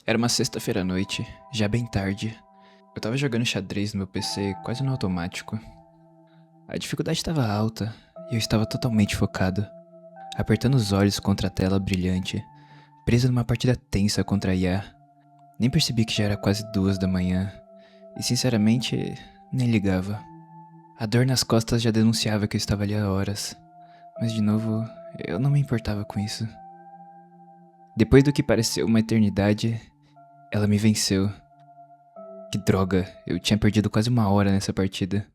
Era uma sexta-feira à noite, já bem tarde. Eu tava jogando xadrez no meu PC quase no automático. A dificuldade estava alta e eu estava totalmente focado, apertando os olhos contra a tela brilhante, preso numa partida tensa contra a IA. Nem percebi que já era quase 2 da manhã e sinceramente nem ligava. A dor nas costas já denunciava que eu estava ali há horas, mas de novo eu não me importava com isso. Depois do que pareceu uma eternidade, ela me venceu. Que droga, eu tinha perdido quase 1 hora nessa partida.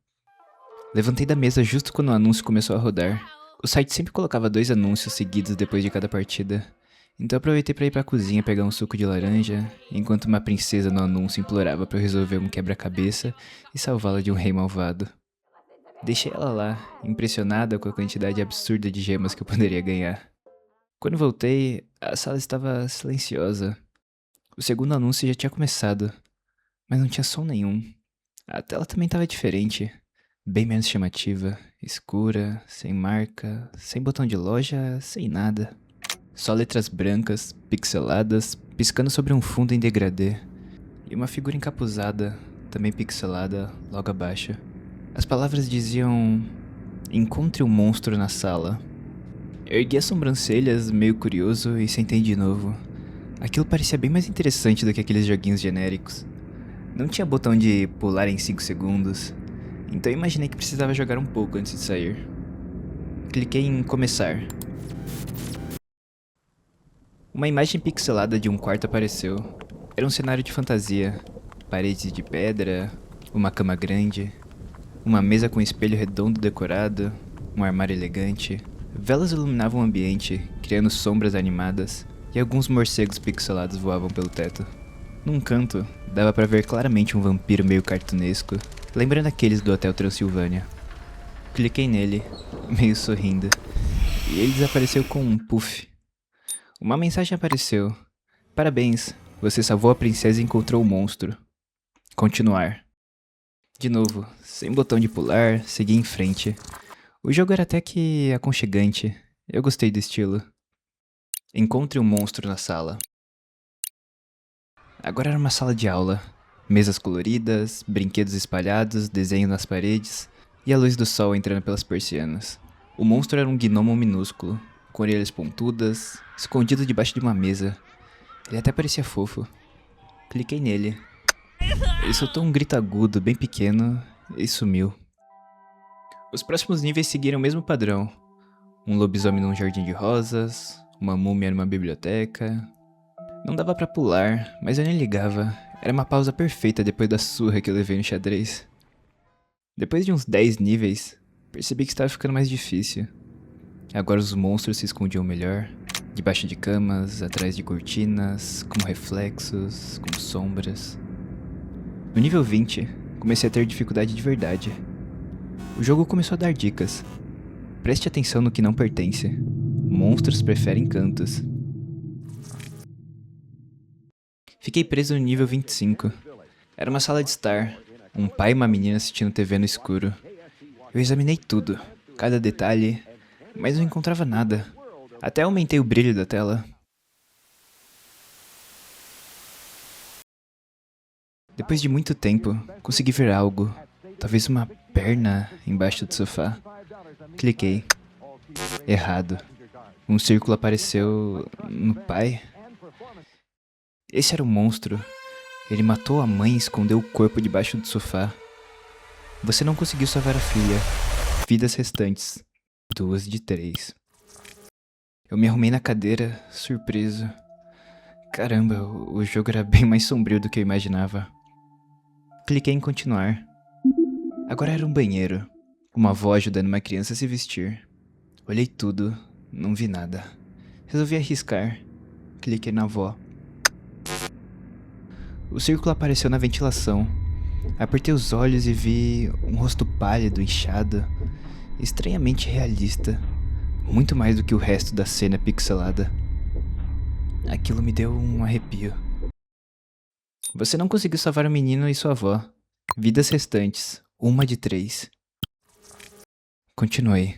Levantei da mesa justo quando o anúncio começou a rodar. O site sempre colocava 2 anúncios seguidos depois de cada partida, então aproveitei para ir pra cozinha pegar um suco de laranja, enquanto uma princesa no anúncio implorava para eu resolver um quebra-cabeça e salvá-la de um rei malvado. Deixei ela lá, impressionada com a quantidade absurda de gemas que eu poderia ganhar. Quando voltei, a sala estava silenciosa. O segundo anúncio já tinha começado, mas não tinha som nenhum. A tela também estava diferente, bem menos chamativa, escura, sem marca, sem botão de loja, sem nada. Só letras brancas, pixeladas, piscando sobre um fundo em degradê. E uma figura encapuzada, também pixelada, logo abaixo. As palavras diziam: encontre um monstro na sala. Eu ergui as sobrancelhas, meio curioso, e sentei de novo. Aquilo parecia bem mais interessante do que aqueles joguinhos genéricos. Não tinha botão de pular em 5 segundos, então eu imaginei que precisava jogar um pouco antes de sair. Cliquei em começar. Uma imagem pixelada de um quarto apareceu. Era um cenário de fantasia. Paredes de pedra, uma cama grande, uma mesa com espelho redondo decorado, um armário elegante. Velas iluminavam o ambiente, criando sombras animadas, e alguns morcegos pixelados voavam pelo teto. Num canto, dava pra ver claramente um vampiro meio cartunesco, lembrando aqueles do Hotel Transilvânia. Cliquei nele, meio sorrindo, e ele desapareceu com um puff. Uma mensagem apareceu. Parabéns, você salvou a princesa e encontrou o monstro. Continuar. De novo, sem botão de pular, segui em frente. O jogo era até que aconchegante, eu gostei do estilo. Encontre um monstro na sala. Agora era uma sala de aula. Mesas coloridas, brinquedos espalhados, desenho nas paredes e a luz do sol entrando pelas persianas. O monstro era um gnomo minúsculo, com orelhas pontudas, escondido debaixo de uma mesa. Ele até parecia fofo. Cliquei nele. Ele soltou um grito agudo, bem pequeno, e sumiu. Os próximos níveis seguiram o mesmo padrão. Um lobisomem num jardim de rosas, uma múmia numa biblioteca. Não dava pra pular, mas eu nem ligava. Era uma pausa perfeita depois da surra que eu levei no xadrez. Depois de uns 10 níveis, percebi que estava ficando mais difícil. Agora os monstros se escondiam melhor, debaixo de camas, atrás de cortinas, como reflexos, como sombras. No nível 20, comecei a ter dificuldade de verdade. O jogo começou a dar dicas. Preste atenção no que não pertence. Monstros preferem cantos. Fiquei preso no nível 25. Era uma sala de estar, um pai e uma menina assistindo TV no escuro. Eu examinei tudo, cada detalhe, mas não encontrava nada. Até aumentei o brilho da tela. Depois de muito tempo, consegui ver algo. Talvez uma perna embaixo do sofá. Cliquei. Errado. Um círculo apareceu no pai. Esse era o monstro. Ele matou a mãe e escondeu o corpo debaixo do sofá. Você não conseguiu salvar a filha. Vidas restantes. 2 de 3. Eu me arrumei na cadeira, surpreso. Caramba, o jogo era bem mais sombrio do que eu imaginava. Cliquei em continuar. Agora era um banheiro. Uma avó ajudando uma criança a se vestir. Olhei tudo, não vi nada. Resolvi arriscar. Cliquei na avó. O círculo apareceu na ventilação. Apertei os olhos e vi um rosto pálido, inchado, estranhamente realista. Muito mais do que o resto da cena pixelada. Aquilo me deu um arrepio. Você não conseguiu salvar o menino e sua avó. Vidas restantes, 1 de 3. Continuei.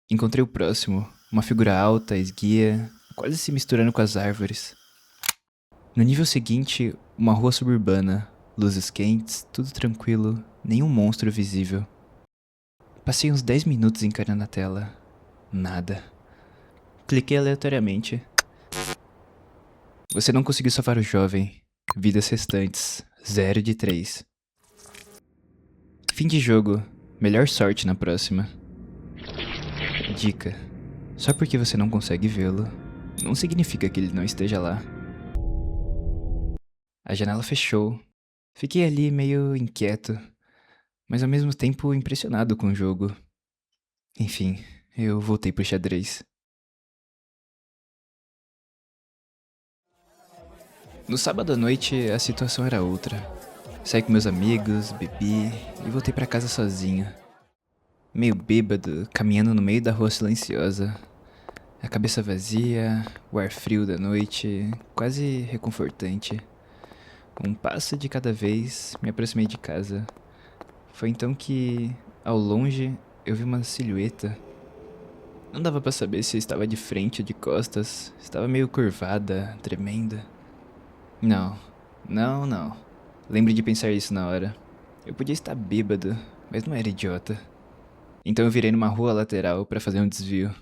Encontrei o próximo, uma figura alta, esguia, quase se misturando com as árvores. No nível seguinte, uma rua suburbana, luzes quentes, tudo tranquilo, nenhum monstro visível. Passei uns 10 minutos encarando a tela. Nada. Cliquei aleatoriamente. Você não conseguiu salvar o jovem. Vidas restantes, 0 de 3. Fim de jogo. Melhor sorte na próxima. Dica: só porque você não consegue vê-lo, não significa que ele não esteja lá. A janela fechou. Fiquei ali meio inquieto, mas ao mesmo tempo impressionado com o jogo. Enfim, eu voltei pro xadrez. No sábado à noite, a situação era outra. Saí com meus amigos, bebi e voltei pra casa sozinho. Meio bêbado, caminhando no meio da rua silenciosa. A cabeça vazia, o ar frio da noite, quase reconfortante. Um passo de cada vez, me aproximei de casa. Foi então que, ao longe, eu vi uma silhueta. Não dava pra saber se estava de frente ou de costas. Estava meio curvada, tremenda. Não, não. Lembre de pensar isso na hora. Eu podia estar bêbado, mas não era idiota. Então eu virei numa rua lateral pra fazer um desvio.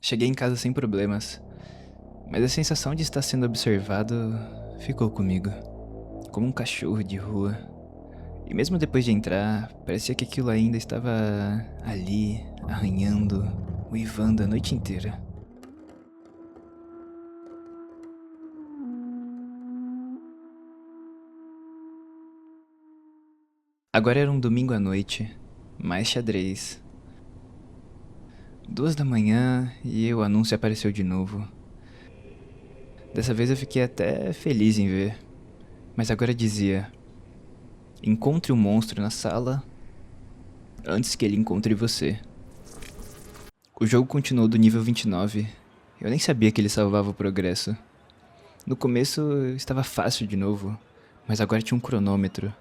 Cheguei em casa sem problemas, mas a sensação de estar sendo observado ficou comigo, como um cachorro de rua. E mesmo depois de entrar, parecia que aquilo ainda estava ali, arranhando, uivando a noite inteira. Agora era um domingo à noite, mais xadrez. 2 da manhã e o anúncio apareceu de novo. Dessa vez eu fiquei até feliz em ver, mas agora dizia: encontre o monstro na sala antes que ele encontre você. O jogo continuou do nível 29. Eu nem sabia que ele salvava o progresso. No começo estava fácil de novo, mas agora tinha um cronômetro.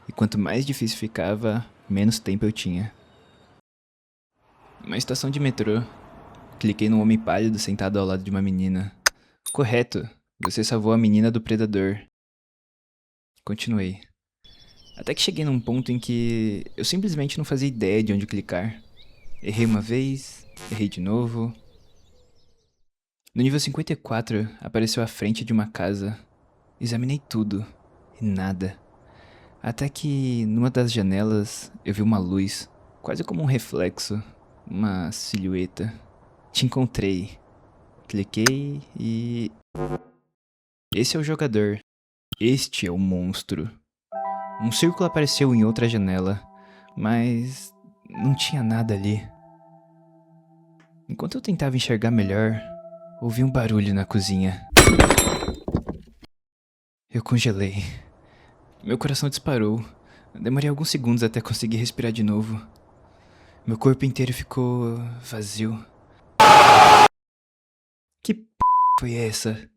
E quanto mais difícil ficava, menos tempo eu tinha. Uma estação de metrô. Cliquei num homem pálido sentado ao lado de uma menina. Correto, você salvou a menina do predador. Continuei. Até que cheguei num ponto em que eu simplesmente não fazia ideia de onde clicar. Errei uma vez, errei de novo. No nível 54, apareceu à frente de uma casa. Examinei tudo, e nada. Até que, numa das janelas, eu vi uma luz, quase como um reflexo, uma silhueta. Te encontrei. Cliquei e... esse é o jogador. Este é o monstro. Um círculo apareceu em outra janela, mas não tinha nada ali. Enquanto eu tentava enxergar melhor, ouvi um barulho na cozinha. Eu congelei. Meu coração disparou. Demorei alguns segundos até conseguir respirar de novo. Meu corpo inteiro ficou vazio. Que foi essa?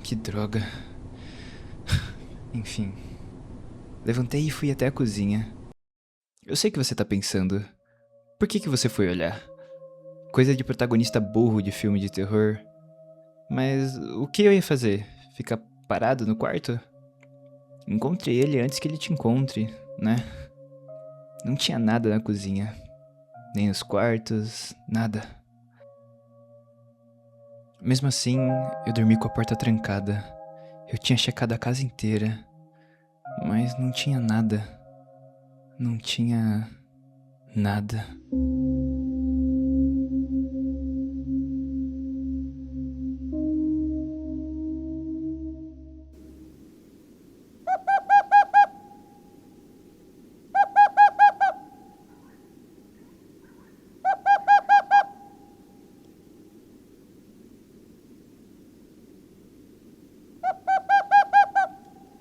Que droga. Enfim. Levantei e fui até a cozinha. Eu sei que você tá pensando. Por que você foi olhar? Coisa de protagonista burro de filme de terror. Mas o que eu ia fazer? Ficar parado no quarto? Encontre ele antes que ele te encontre, né? Não tinha nada na cozinha. Nem nos quartos, nada. Mesmo assim, eu dormi com a porta trancada. Eu tinha checado a casa inteira. Mas não tinha nada. Não tinha nada.